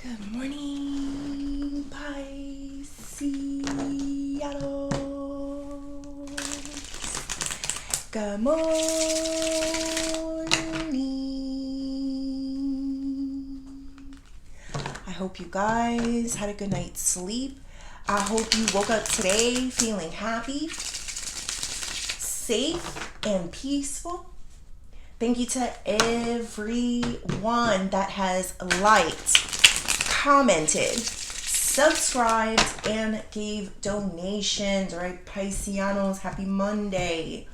Good morning, Pisces. Good morning. I hope you guys had a good night's sleep. I hope you woke up today feeling happy, safe, and peaceful. Thank you to everyone that has liked, commented, subscribed, and gave donations. All right, Pisceanos, happy Monday.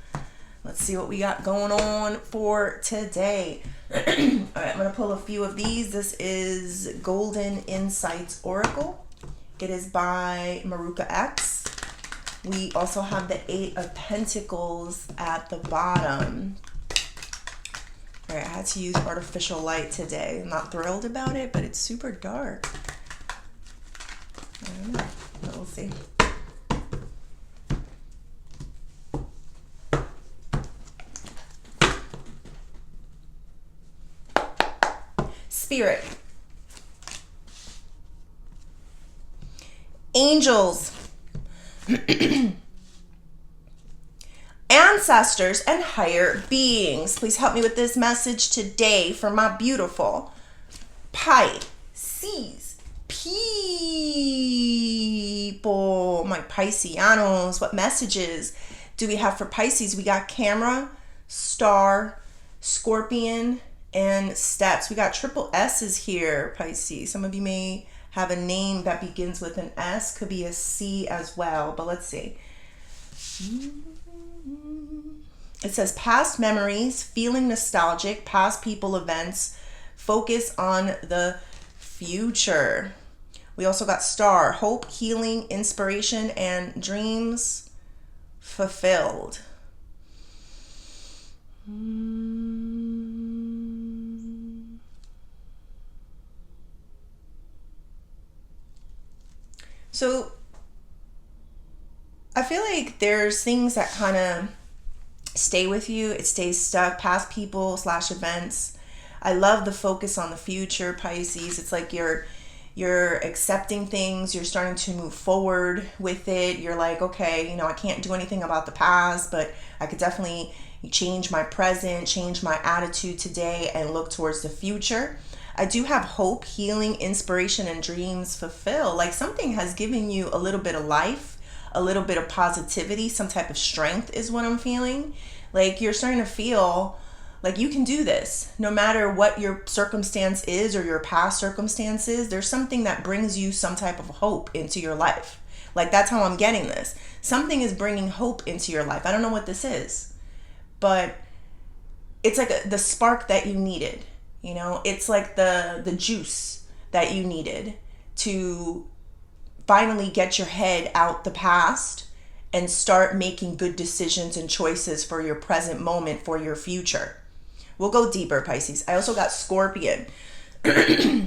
Let's see what we got going on for today. All right, I'm going to pull a few of these. This is Golden Insights Oracle. It is by Maruka X. We also have the Eight of Pentacles at the bottom. All right, I had to use artificial light today. I'm not thrilled about it, but it's super dark. I don't know, but we'll see. Spirit. Angels. Ancestors and higher beings, please help me with this message today for my beautiful Pisces people, my Pisceanos. What messages do we have for Pisces? We got camera, star, scorpion, and steps. We got triple S's here, Pisces. Some of you may have a name that begins with an S, could be a C as well, but let's see. It says past memories, feeling nostalgic, past people, events, focus on the future. We also got star, hope, healing, inspiration, and dreams fulfilled. So I feel like there's things that kind of stay with you. It stays stuck, past people / events. I love the focus on the future, Pisces. It's like you're accepting things, you're starting to move forward with it. You're like, okay, I can't do anything about the past, but I could definitely change my present, change my attitude today, and look towards the future. I do have hope, healing, inspiration, and dreams fulfill. Like something has given you a little bit of life, a little bit of positivity, some type of strength is what I'm feeling. Like you're starting to feel like you can do this. No matter what your circumstance is or your past circumstances, there's something that brings you some type of hope into your life. Like that's how I'm getting this. Something is bringing hope into your life. I don't know what this is, but it's like the spark that you needed. It's like the juice that you needed to finally get your head out the past and start making good decisions and choices for your present moment, for your future. We'll go deeper, Pisces. I also got Scorpion. It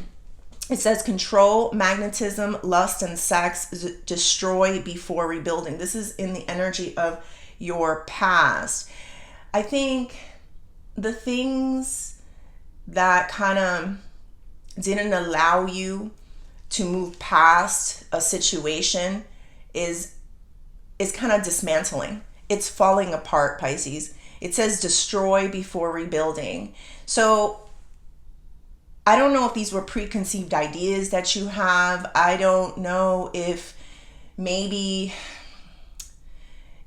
says control, magnetism, lust, and sex, destroy before rebuilding. This is in the energy of your past. I think the things that kind of didn't allow you to move past a situation is kind of dismantling. It's falling apart, Pisces. It says destroy before rebuilding. So I don't know if these were preconceived ideas that you have. I don't know if maybe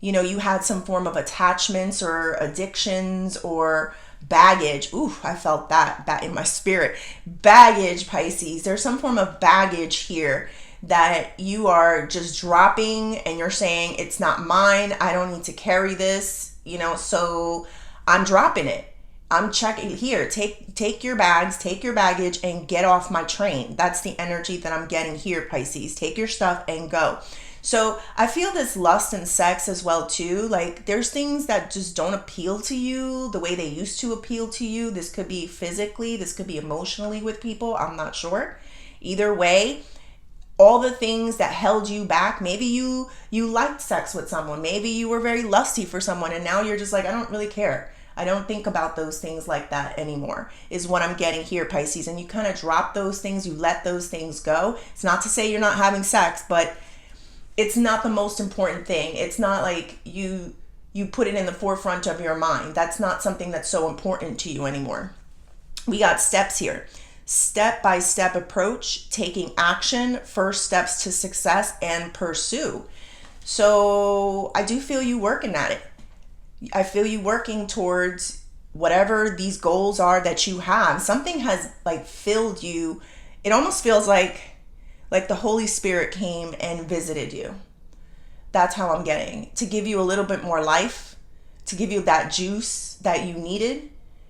you had some form of attachments or addictions or baggage. Ooh, I felt that in my spirit. Baggage, Pisces. There's some form of baggage here that you are just dropping and you're saying it's not mine. I don't need to carry this, so I'm dropping it. I'm checking here. Take your bags, take your baggage and get off my train. That's the energy that I'm getting here, Pisces. Take your stuff and go. So I feel this lust and sex as well too. Like there's things that just don't appeal to you the way they used to appeal to you. This could be physically, this could be emotionally with people. I'm not sure. Either way, all the things that held you back. Maybe you liked sex with someone. Maybe you were very lusty for someone and now you're just like, I don't really care. I don't think about those things like that anymore, is what I'm getting here, Pisces. And you kind of drop those things, you let those things go. It's not to say you're not having sex, but it's not the most important thing. It's not like you put it in the forefront of your mind. That's not something that's so important to you anymore. We got steps here. Step-by-step approach, taking action, first steps to success, and pursue. So I do feel you working at it. I feel you working towards whatever these goals are that you have. Something has like filled you. It almost feels like the Holy Spirit came and visited you. That's how I'm getting. To give you a little bit more life, to give you that juice that you needed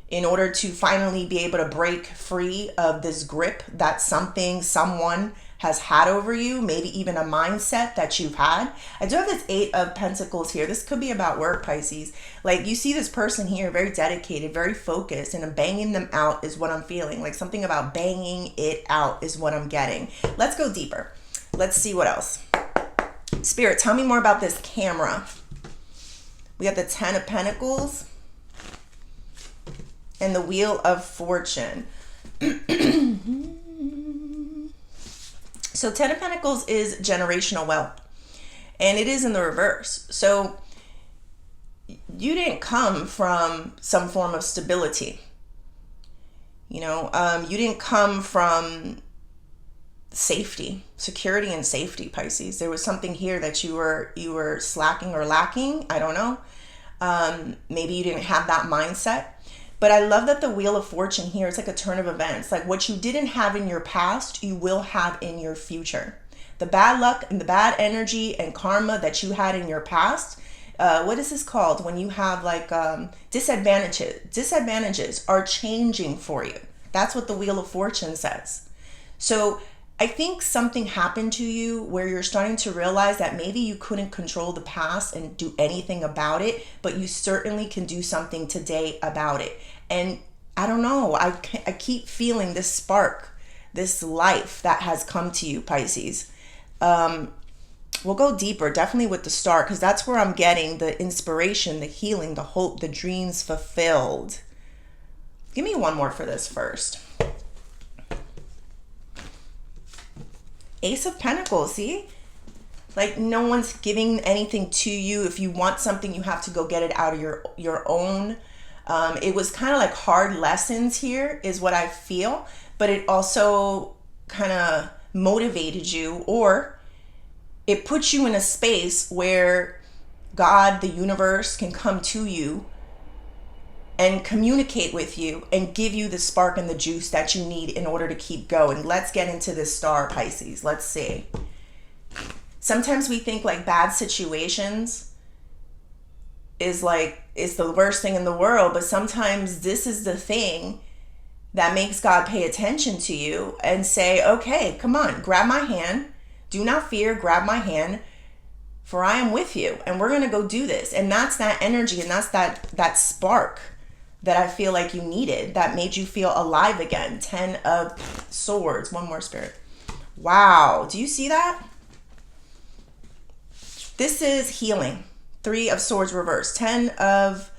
in order to finally be able to break free of this grip that someone has had over you, maybe even a mindset that you've had. I do have this 8 of Pentacles here. This could be about work, Pisces. Like you see this person here, very dedicated, very focused, and banging them out is what I'm feeling. Like something about banging it out is what I'm getting. Let's go deeper. Let's see what else. Spirit, tell me more about this camera. We got the 10 of Pentacles and the Wheel of Fortune. So 10 of Pentacles is generational wealth, and it is in the reverse. So you didn't come from some form of stability. You didn't come from safety, security and safety, Pisces. There was something here that you were slacking or lacking. I don't know. Maybe you didn't have that mindset. But I love that the Wheel of Fortune here, it's like a turn of events. Like what you didn't have in your past, you will have in your future. The bad luck and the bad energy and karma that you had in your past, what is this called? When you have like disadvantages are changing for you. That's what the Wheel of Fortune says. So I think something happened to you where you're starting to realize that maybe you couldn't control the past and do anything about it, but you certainly can do something today about it. And I don't know, I keep feeling this spark, this life that has come to you, Pisces. We'll go deeper, definitely with the Star, because that's where I'm getting the inspiration, the healing, the hope, the dreams fulfilled. Give me one more for this first. Ace of Pentacles, see? Like no one's giving anything to you. If you want something, you have to go get it out of your own. It was kind of like hard lessons here is what I feel, but it also kind of motivated you, or it puts you in a space where God, the universe, can come to you and communicate with you and give you the spark and the juice that you need in order to keep going. Let's get into this Star, Pisces. Let's see. Sometimes we think like bad situations is the worst thing in the world, but sometimes this is the thing that makes God pay attention to you and say, okay, come on, grab my hand. Do not fear, grab my hand, for I am with you, and we're going to go do this. And that's that energy, and that's that spark that I feel like you needed, that made you feel alive again. 10 of Swords. One more, Spirit. Wow. Do you see that? This is healing. 3 of Swords reversed. 10 of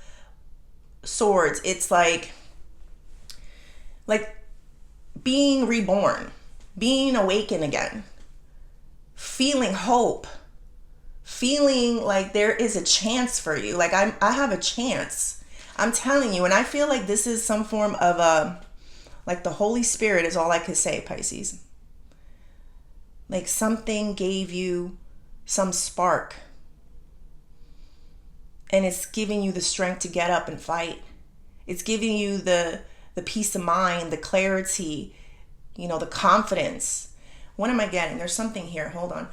Swords. It's like being reborn, being awakened again, feeling hope, feeling like there is a chance for you. Like I have a chance. I'm telling you, and I feel like this is some form of like the Holy Spirit is all I could say, Pisces. Like something gave you some spark, and it's giving you the strength to get up and fight. It's giving you the peace of mind, the clarity, the confidence. What am I getting? There's something here. Hold on.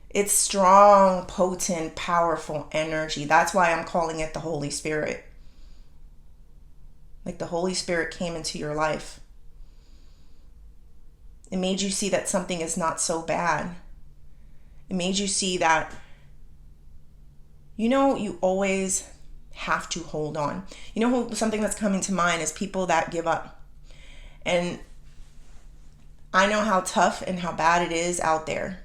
It's strong, potent, powerful energy. That's why I'm calling it the Holy Spirit. Like the Holy Spirit came into your life. It made you see that something is not so bad. It made you see that, you always have to hold on. Something that's coming to mind is people that give up. And I know how tough and how bad it is out there.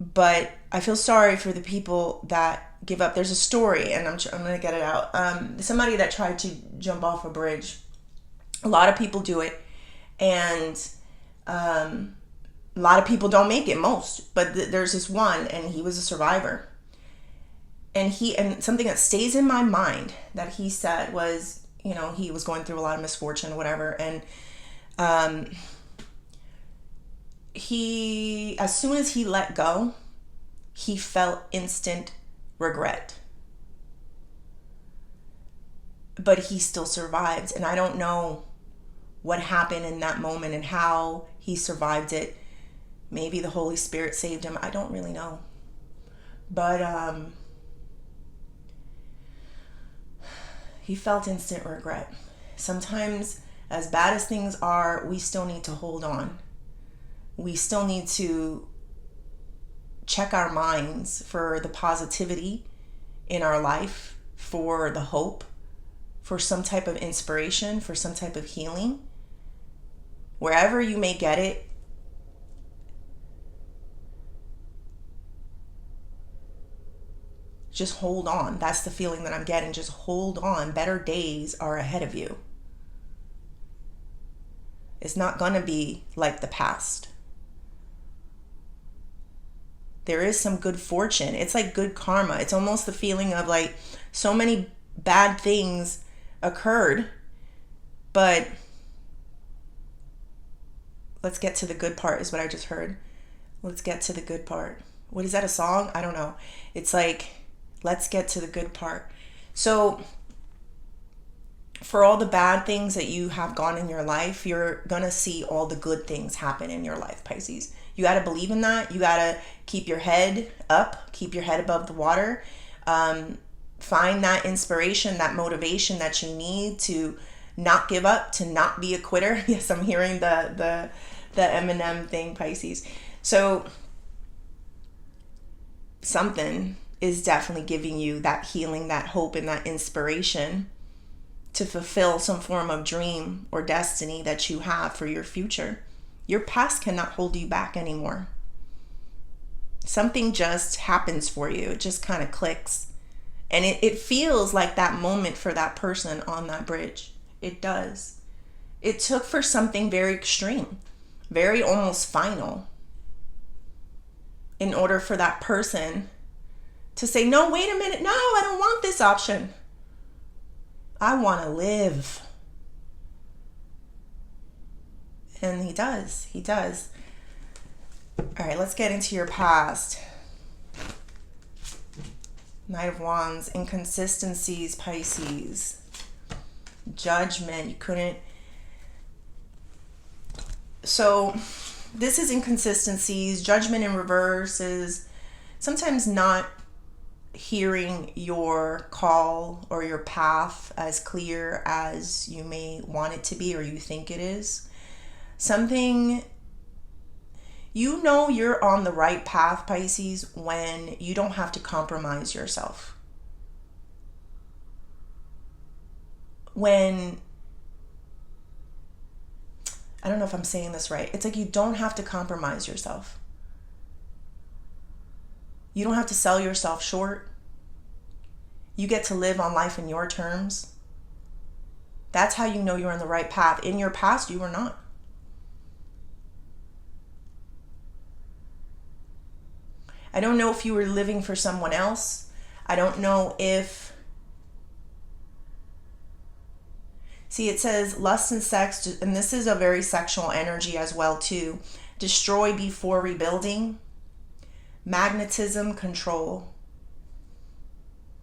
But I feel sorry for the people that give up. There's a story, and I'm going to get it out. Somebody that tried to jump off a bridge. A lot of people do it, and a lot of people don't make it, most. But there's this one, and he was a survivor. And something that stays in my mind that he said was, he was going through a lot of misfortune or whatever, and as soon as he let go, he felt instant regret. But he still survived. And I don't know what happened in that moment and how he survived it. Maybe the Holy Spirit saved him. I don't really know. But he felt instant regret. Sometimes, as bad as things are, we still need to hold on. We still need to check our minds for the positivity in our life, for the hope, for some type of inspiration, for some type of healing. Wherever you may get it, just hold on. That's the feeling that I'm getting. Just hold on. Better days are ahead of you. It's not going to be like the past. There is some good fortune. It's like good karma. It's almost the feeling of like so many bad things occurred, but let's get to the good part is what I just heard. Let's get to the good part. What is that, a song? I don't know. It's like, let's get to the good part. So for all the bad things that you have gone in your life, you're going to see all the good things happen in your life, Pisces. You got to believe in that. You got to keep your head up, keep your head above the water. Find that inspiration, that motivation that you need to not give up, to not be a quitter. Yes, I'm hearing the Eminem thing, Pisces. So something is definitely giving you that healing, that hope, and that inspiration to fulfill some form of dream or destiny that you have for your future. Your past cannot hold you back anymore. Something just happens for you. It just kind of clicks. And it feels like that moment for that person on that bridge. It does. It took for something very extreme, very almost final, in order for that person to say, no, wait a minute. No, I don't want this option. I want to live. And he does. He does. All right, let's get into your past. Knight of Wands, inconsistencies, Pisces. Judgment. You couldn't. So this is inconsistencies. Judgment in reverse is sometimes not hearing your call or your path as clear as you may want it to be or you think it is. Something, you're on the right path, Pisces, when you don't have to compromise yourself. When, I don't know if I'm saying this right. It's like you don't have to compromise yourself. You don't have to sell yourself short. You get to live on life in your terms. That's how you know you're on the right path. In your past, you were not. I don't know if you were living for someone else. I don't know if... See, it says lust and sex, and this is a very sexual energy as well, too. Destroy before rebuilding. Magnetism, control.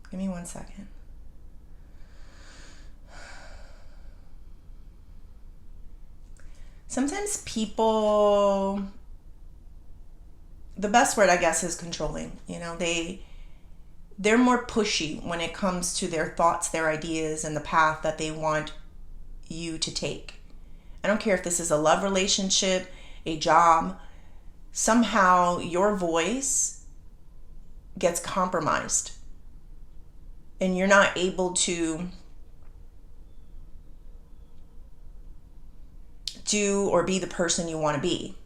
Give me 1 second. Sometimes people, the best word I guess is controlling. They're more pushy when it comes to their thoughts, their ideas, and the path that they want you to take. I don't care if this is a love relationship, a job. Somehow your voice gets compromised and you're not able to do or be the person you want to be.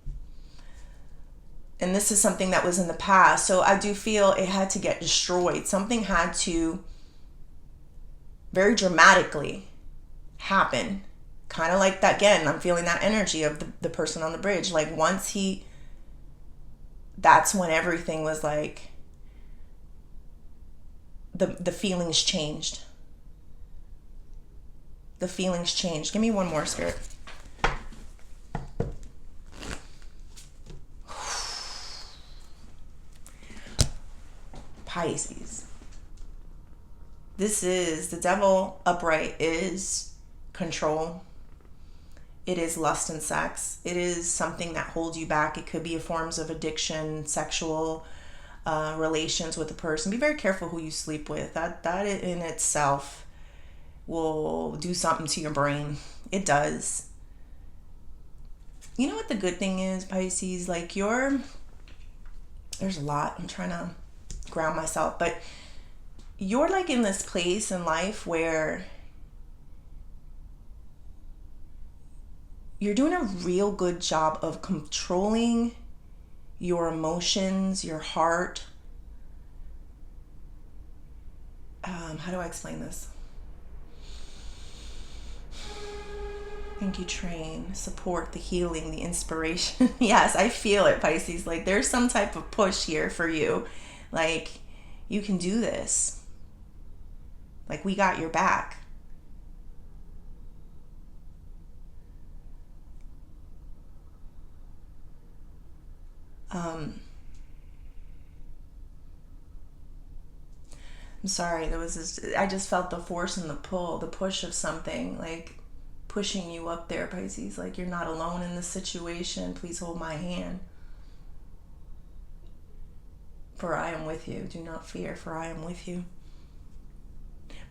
And this is something that was in the past. So I do feel it had to get destroyed. Something had to very dramatically happen. Kind of like that, again, I'm feeling that energy of the person on the bridge. Like once that's when everything was like, the feelings changed. The feelings changed. Give me one more, Spirit. Pisces. This is the devil upright is control. It is lust and sex. It is something that holds you back. It could be forms of addiction, sexual relations with a person. Be very careful who you sleep with. That in itself will do something to your brain. It does. You know what the good thing is, Pisces? Like there's a lot. I'm trying to ground myself, but you're like in this place in life where you're doing a real good job of controlling your emotions, your heart. How do I explain this? Thank you, Train. Support, the healing, the inspiration. Yes, I feel it, Pisces. Like there's some type of push here for you. Like you can do this. Like we got your back. I'm sorry, I just felt the force and the pull, the push of something, like pushing you up there, Pisces. Like you're not alone in this situation. Please hold my hand. For I am with you. Do not fear, for I am with you.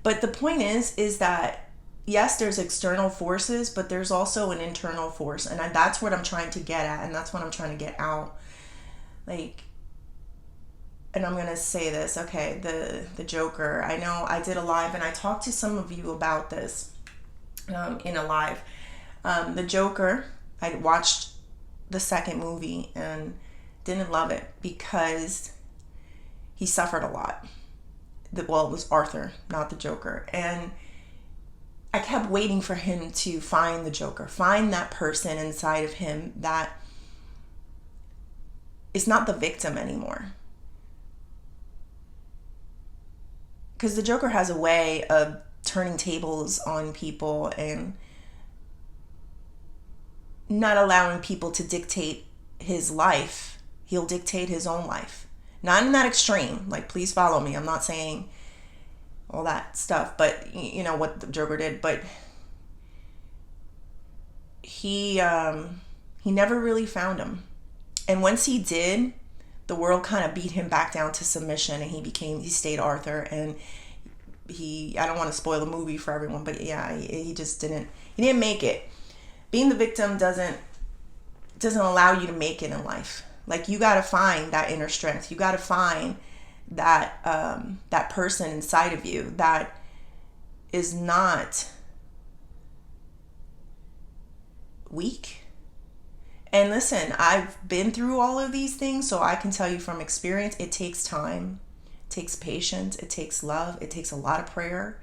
But the point is that yes, there's external forces, but there's also an internal force. And that's what I'm trying to get at. And that's what I'm trying to get out. Like, and I'm going to say this, okay, the Joker. I know I did a live and I talked to some of you about this in a live. The Joker, I watched the second movie and didn't love it because he suffered a lot. Well, it was Arthur, not the Joker. And I kept waiting for him to find the Joker, find that person inside of him that is not the victim anymore. Because the Joker has a way of turning tables on people and not allowing people to dictate his life. He'll dictate his own life. Not in that extreme. Like, please follow me. I'm not saying all that stuff, but you know what the Joker did. But he never really found him. And once he did, the world kind of beat him back down to submission, and he stayed Arthur. And I don't want to spoil the movie for everyone, but yeah, he didn't make it. Being the victim doesn't allow you to make it in life. Like, you got to find that inner strength. You got to find that person inside of you that is not weak. And listen, I've been through all of these things, so I can tell you from experience, it takes time, it takes patience, it takes love, it takes a lot of prayer.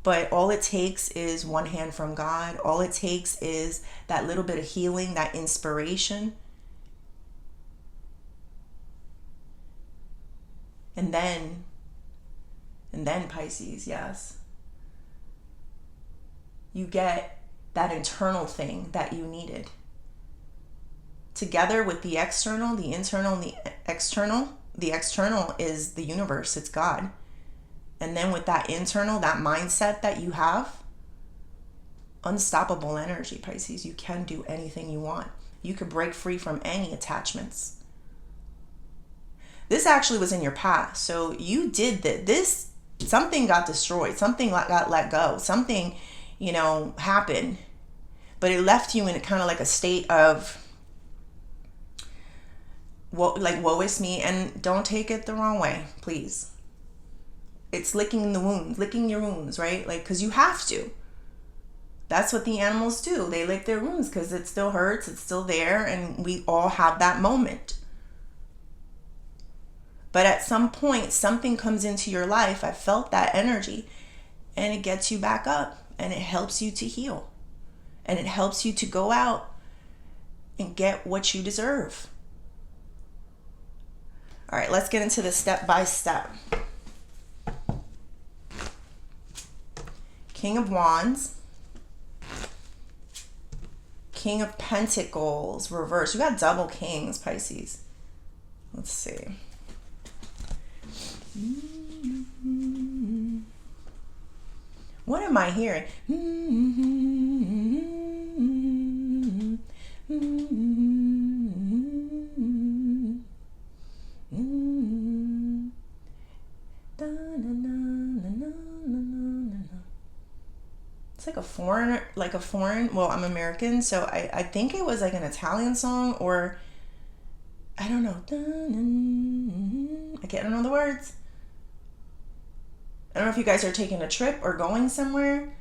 But all it takes is one hand from God. All it takes is that little bit of healing, that inspiration. And then Pisces, yes, you get that internal thing that you needed. Together with the external, the internal, and the external. The external is the universe, it's God. And then with that internal, that mindset that you have, unstoppable energy, Pisces. You can do anything you want. You could break free from any attachments. This actually was in your past. So you did this. Something got destroyed. Something got let go. Something, happened. But it left you in kind of like a state of, woe is me. And don't take it the wrong way, please. It's licking your wounds, right? Like, because you have to. That's what the animals do. They lick their wounds because it still hurts, it's still there, and we all have that moment. But at some point, something comes into your life. I felt that energy, and it gets you back up, and it helps you to heal, and it helps you to go out and get what you deserve. All right, let's get into the step by step. King of Wands, King of Pentacles, reverse. You got double kings, Pisces. Let's see. What am I hearing? It's like a foreign, well, I'm American, so I think it was like an Italian song, or I don't know. I don't know the words. I don't know if you guys are taking a trip or going somewhere.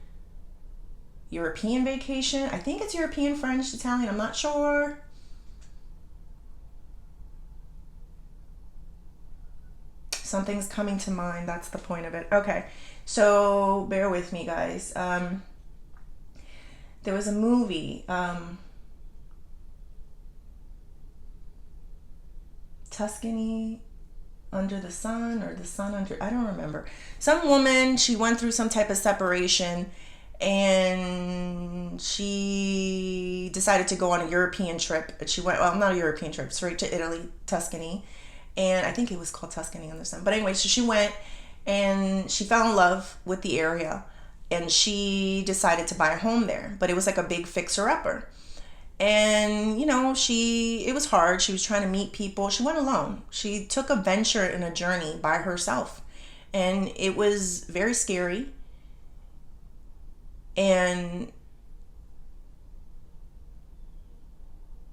European vacation. I think it's European, French, Italian. I'm not sure. Something's coming to mind. That's the point of it. Okay. So bear with me, guys. There was a movie, Tuscany Under the Sun, or the Sun Under, I don't remember. Some woman, she went through some type of separation, and she decided to go on a European trip. She went, well, not a European trip, straight to Italy, Tuscany. And I think it was called Tuscany Under the Sun. But anyway, so she went and she fell in love with the area, and she decided to buy a home there. But it was like a big fixer-upper. And, you know, it was hard. She was trying to meet people. She went alone. She took a venture in a journey by herself. And it was very scary. And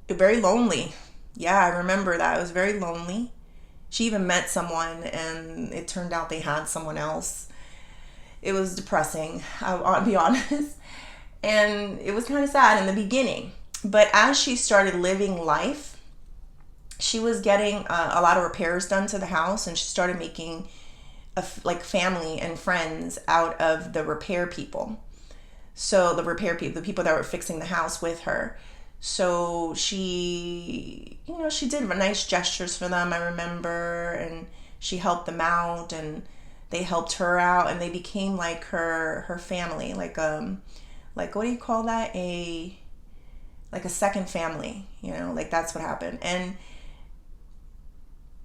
very lonely. Yeah, I remember that. It was very lonely. She even met someone, and it turned out they had someone else. It was depressing, I'll be honest. And it was kind of sad in the beginning. But as she started living life, she was getting a lot of repairs done to the house, and she started making like family and friends out of the repair people. So the repair people, the people that were fixing the house with her. So she, you know, she did nice gestures for them, I remember, and she helped them out, and they helped her out, and they became like her family, like what do you call that? Like a second family, you know, like that's what happened. And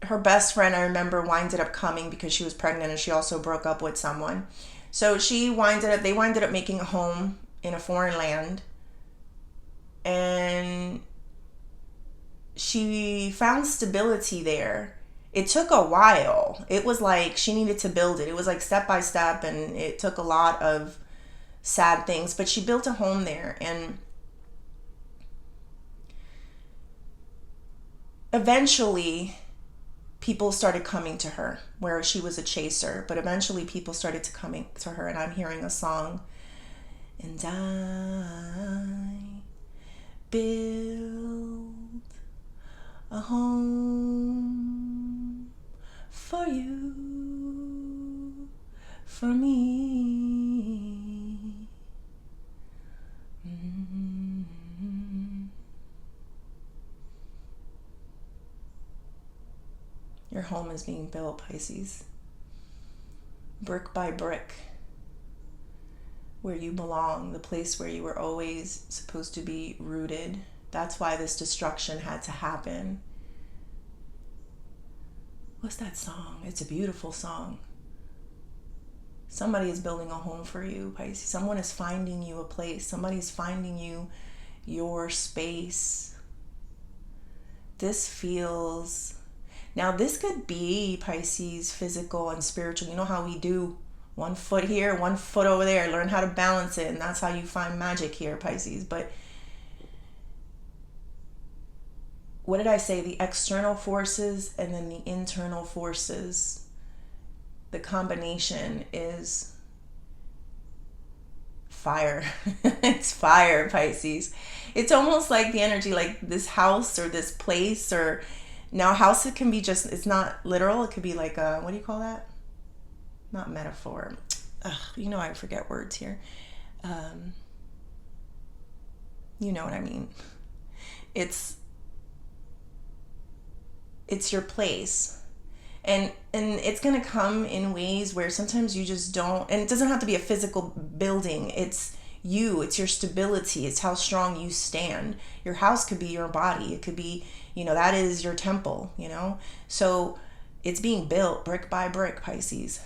her best friend, I remember, winded up coming because she was pregnant, and she also broke up with someone. So they winded up making a home in a foreign land, and she found stability there. It took a while. It was like she needed to build it. It was like step by step, and it took a lot of sad things, but she built a home there, and eventually people started coming to her, where she was a chaser, but eventually people started to coming to her, and I'm hearing a song, and I build a home for you, for me. Your home is being built, Pisces. Brick by brick. Where you belong, the place where you were always supposed to be rooted. That's why this destruction had to happen. What's that song? It's a beautiful song. Somebody is building a home for you, Pisces. Someone is finding you a place. Somebody is finding you your space. This feels... Now, this could be, Pisces, physical and spiritual. You know how we do one foot here, one foot over there. Learn how to balance it, and that's how you find magic here, Pisces. But what did I say? The external forces and then the internal forces. The combination is fire. It's fire, Pisces. It's almost like the energy, like this house or this place, or now house, it can be just, it's not literal. It could be like a, what do you call that? Not metaphor. Ugh, you know, I forget words here. You know what I mean. It's your place. And it's going to come in ways where sometimes you just don't, and it doesn't have to be a physical building. It's you, it's your stability, it's how strong you stand. Your house could be your body. It could be, that is your temple, So it's being built brick by brick, Pisces.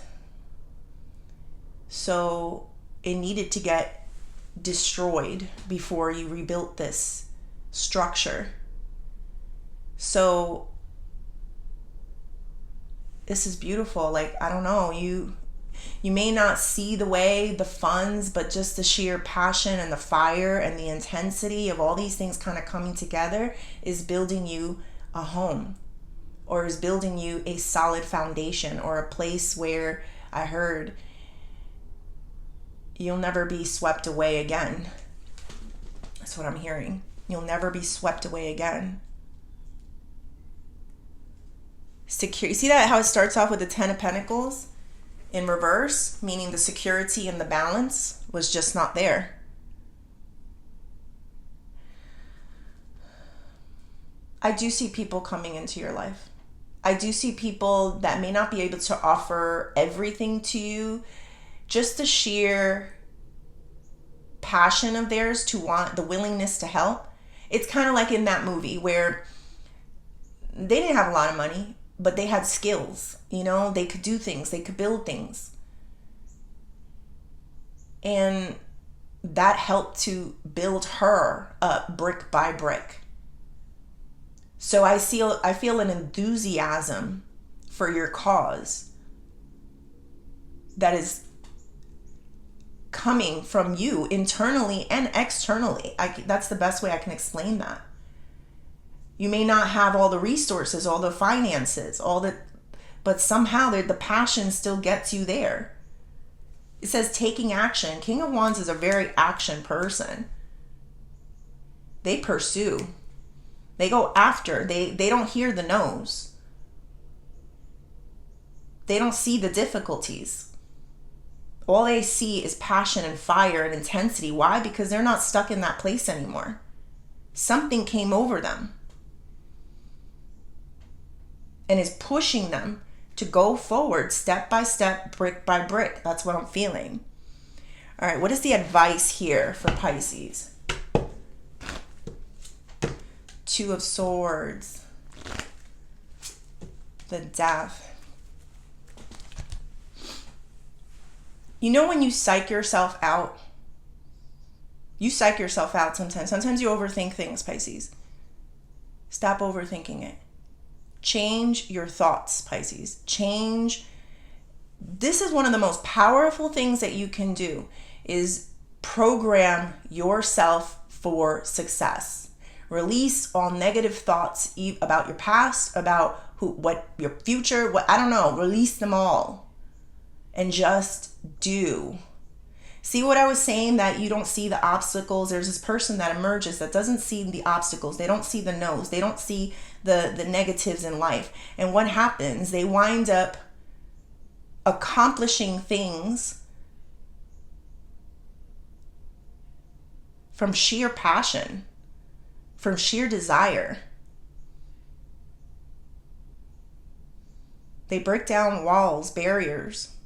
So it needed to get destroyed before you rebuilt this structure. So this is beautiful. Like, I don't know, you may not see the way, the funds, but just the sheer passion and the fire and the intensity of all these things kind of coming together is building you a home, or is building you a solid foundation, or a place where I heard you'll never be swept away again. That's what I'm hearing. You'll never be swept away again. Secure. You see that how it starts off with the 10 of Pentacles in reverse, meaning the security and the balance was just not there. I do see people coming into your life. I do see people that may not be able to offer everything to you. Just the sheer passion of theirs to want, the willingness to help. It's kind of like in that movie where they didn't have a lot of money, but they had skills, they could do things, they could build things. And that helped to build her up brick by brick. So I feel an enthusiasm for your cause that is coming from you internally and externally. That's the best way I can explain that. You may not have all the resources, all the finances, but somehow the passion still gets you there. It says taking action. King of Wands is a very action person. They pursue. They go after. They don't hear the no's. They don't see the difficulties. All they see is passion and fire and intensity. Why? Because they're not stuck in that place anymore. Something came over them and is pushing them to go forward step by step, brick by brick. That's what I'm feeling. All right, what is the advice here for Pisces? 2 of Swords. The Death. When you psych yourself out? You psych yourself out sometimes. Sometimes you overthink things, Pisces. Stop overthinking it. Change your thoughts, Pisces. Change. This is one of the most powerful things that you can do, is program yourself for success. Release all negative thoughts about your past, about what your future, I don't know. Release them all and just do. See what I was saying, that you don't see the obstacles? There's this person that emerges that doesn't see the obstacles. They don't see the no's. They don't see the negatives in life. And what happens? They wind up accomplishing things from sheer passion, from sheer desire. They break down walls, barriers.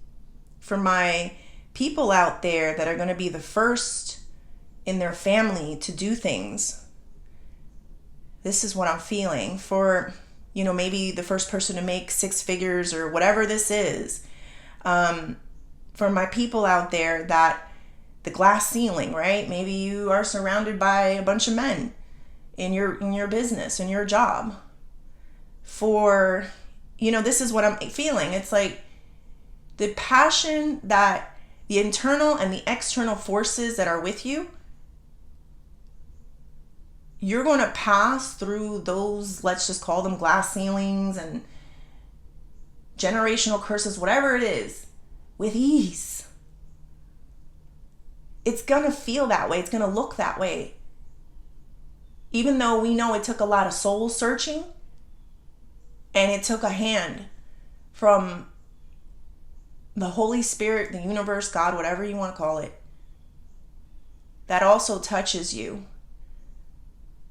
For my people out there that are going to be the first in their family to do things, this is what I'm feeling. For, maybe the first person to make 6 figures or whatever this is. For my people out there that the glass ceiling, right? Maybe you are surrounded by a bunch of men in your business, in your job. For, this is what I'm feeling. It's like the passion that the internal and the external forces that are with you, you're going to pass through those, let's just call them glass ceilings and generational curses, whatever it is, with ease. it's going to feel that way. It's going to look that way. Even though we know it took a lot of soul searching and it took a hand from the Holy Spirit, the universe, God, whatever you want to call it, that also touches you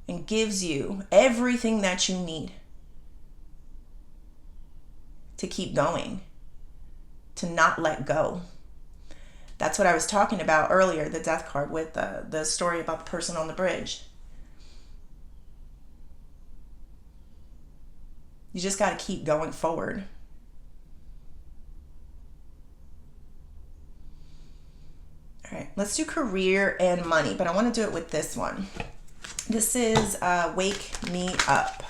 and gives you everything that you need to keep going, to not let go. That's what I was talking about earlier, the death card with the story about the person on the bridge. You just got to keep going forward. All right, let's do career and money, but I want to do it with this one. This is Wake Me Up.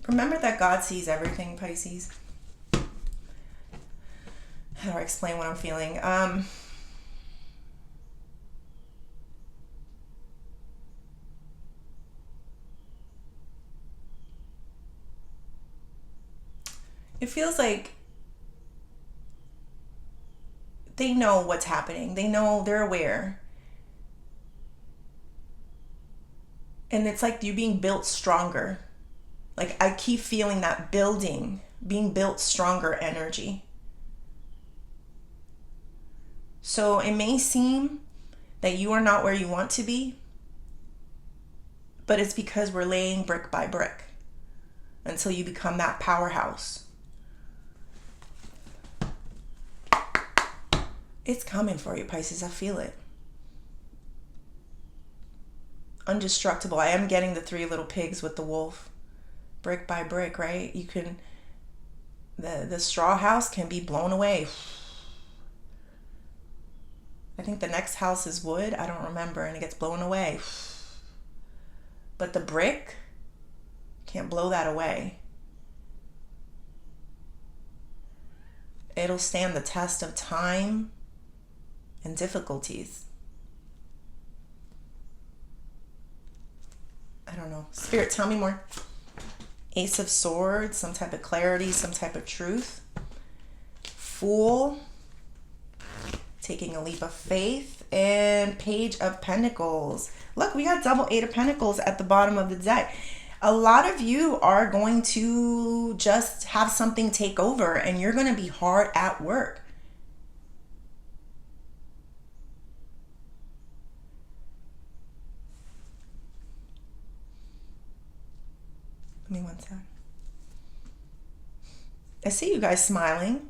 Remember that God sees everything, Pisces. How do I explain what I'm feeling? It feels like they know what's happening. They know, they're aware. And it's like you're being built stronger. Like I keep feeling that being built stronger energy. So it may seem that you are not where you want to be, but it's because we're laying brick by brick until you become that powerhouse. It's coming for you, Pisces. I feel it. Undestructible. I am getting the 3 little pigs with the wolf. Brick by brick, right? You can, the straw house can be blown away. I think the next house is wood. I don't remember. And it gets blown away. But the brick can't blow that away. It'll stand the test of time and difficulties. I don't know. Spirit, tell me more. Ace of Swords, some type of clarity, some type of truth. Fool, taking a leap of faith. And Page of Pentacles. Look, we got double 8 of Pentacles at the bottom of the deck. A lot of you are going to just have something take over and you're going to be hard at work. Give me one sec. I see you guys smiling.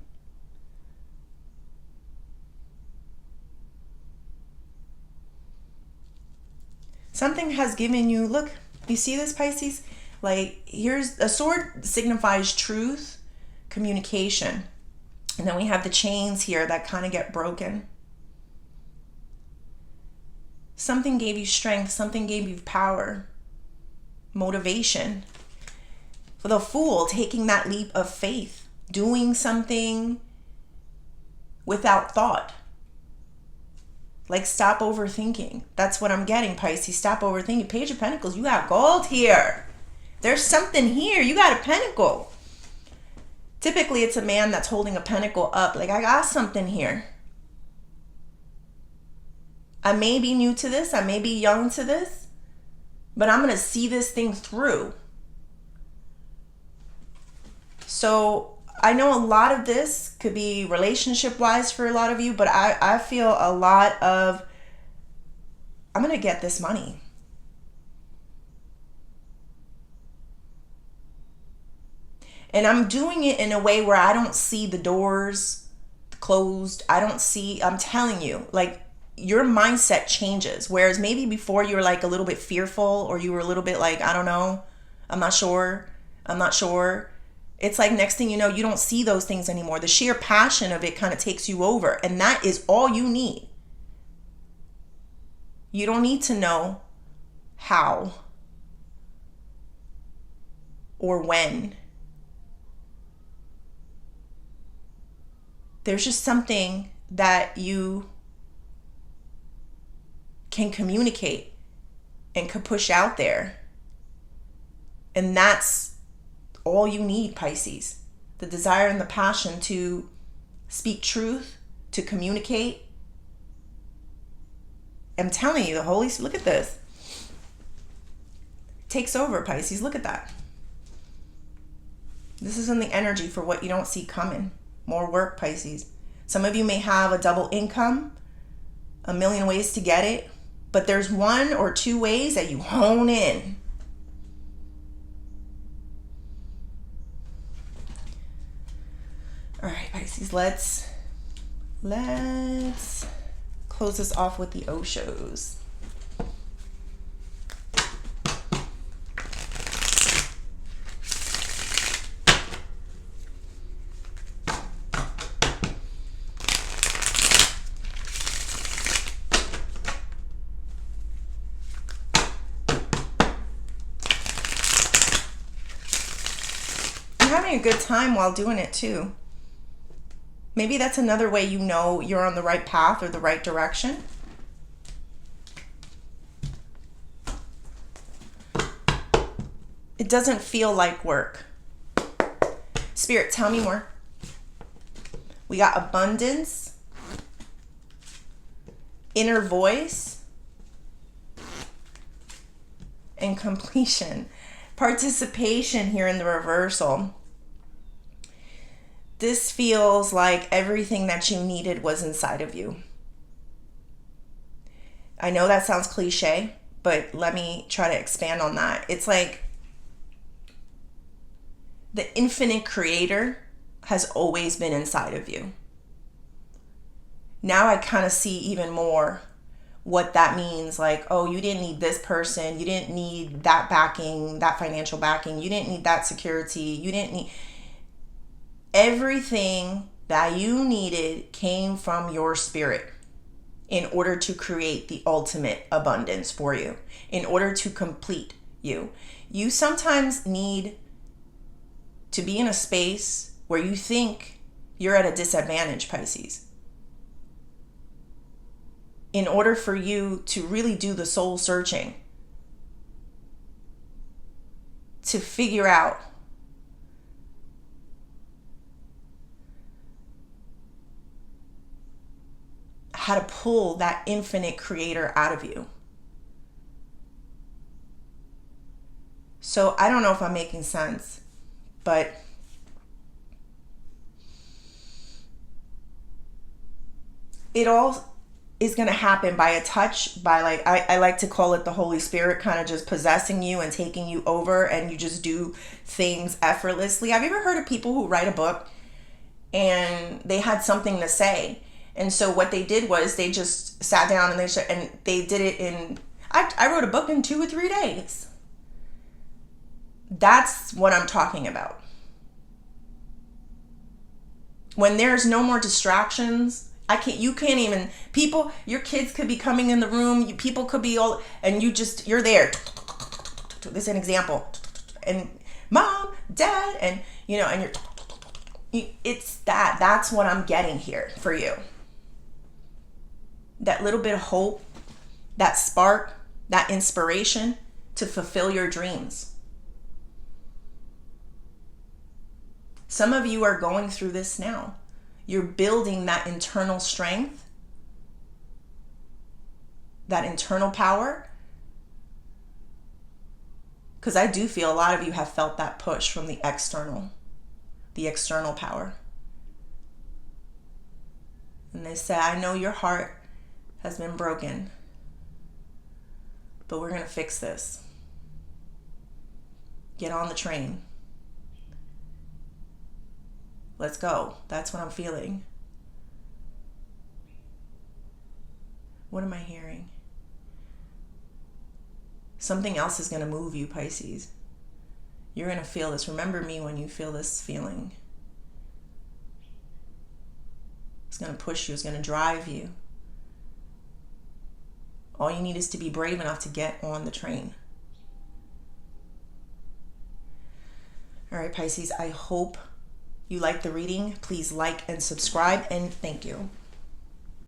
Something has given you, look, you see this, Pisces? Like, here's a sword signifies truth, communication. And then we have the chains here that kind of get broken. Something gave you strength, something gave you power, motivation. For the Fool, taking that leap of faith, doing something without thought. Like, stop overthinking. That's what I'm getting, Pisces. Stop overthinking. Page of Pentacles, you got gold here. There's something here. You got a pentacle. Typically, it's a man that's holding a pentacle up. Like, I got something here. I may be new to this. I may be young to this. But I'm going to see this thing through. So I know a lot of this could be relationship-wise for a lot of you, but I feel a lot of, I'm going to get this money. And I'm doing it in a way where I don't see the doors closed. I don't see, I'm telling you, like, your mindset changes. Whereas maybe before you were like a little bit fearful, or you were a little bit like, I don't know, I'm not sure. It's like next thing you know, you don't see those things anymore. The sheer passion of it kind of takes you over. And that is all you need. You don't need to know how or when. There's just something that you can communicate and could push out there. And that's all you need, Pisces. The desire and the passion to speak truth, to communicate. I'm telling you, the Holy Spirit, look at this. Takes over, Pisces. Look at that. This is in the energy for what you don't see coming. More work, Pisces. Some of you may have a double income, a million ways to get it, but there's one or two ways that you hone in. All right, Pisces, let's close this off with the Oshos. You're having a good time while doing it too. Maybe that's another way you know you're on the right path or the right direction. It doesn't feel like work. Spirit, tell me more. We got abundance, inner voice, and completion. Participation here in the reversal. This feels like everything that you needed was inside of you. I know that sounds cliche, but let me try to expand on that. It's like the infinite creator has always been inside of you. Now I kind of see even more what that means. Like, oh, you didn't need this person. You didn't need that backing, that financial backing. You didn't need that security. You didn't need... Everything that you needed came from your spirit in order to create the ultimate abundance for you, in order to complete you. You sometimes need to be in a space where you think you're at a disadvantage, Pisces, in order for you to really do the soul searching, to figure out how to pull that infinite creator out of you. So I don't know if I'm making sense, but it all is going to happen by a touch, by like, I like to call it the Holy Spirit kind of just possessing you and taking you over, and you just do things effortlessly. Have you ever heard of people who write a book and they had something to say? And so what they did was they just sat down and they did it in, I wrote a book in 2 or 3 days. That's what I'm talking about. When there's no more distractions, you can't even, people, your kids could be coming in the room, people could be all, and you're there. This is an example. And mom, dad, and and it's that's what I'm getting here for you. That little bit of hope, that spark, that inspiration to fulfill your dreams. Some of you are going through this now. You're building that internal strength, that internal power. Because I do feel a lot of you have felt that push from the external power. And they say, I know your heart has been broken, but we're going to fix this. Get on the train. Let's go. That's what I'm feeling. What am I hearing? Something else is going to move you, Pisces. You're going to feel this. Remember me when you feel this feeling. It's going to push you. It's going to drive you. All you need is to be brave enough to get on the train. All right, Pisces, I hope you like the reading. Please like and subscribe, and thank you.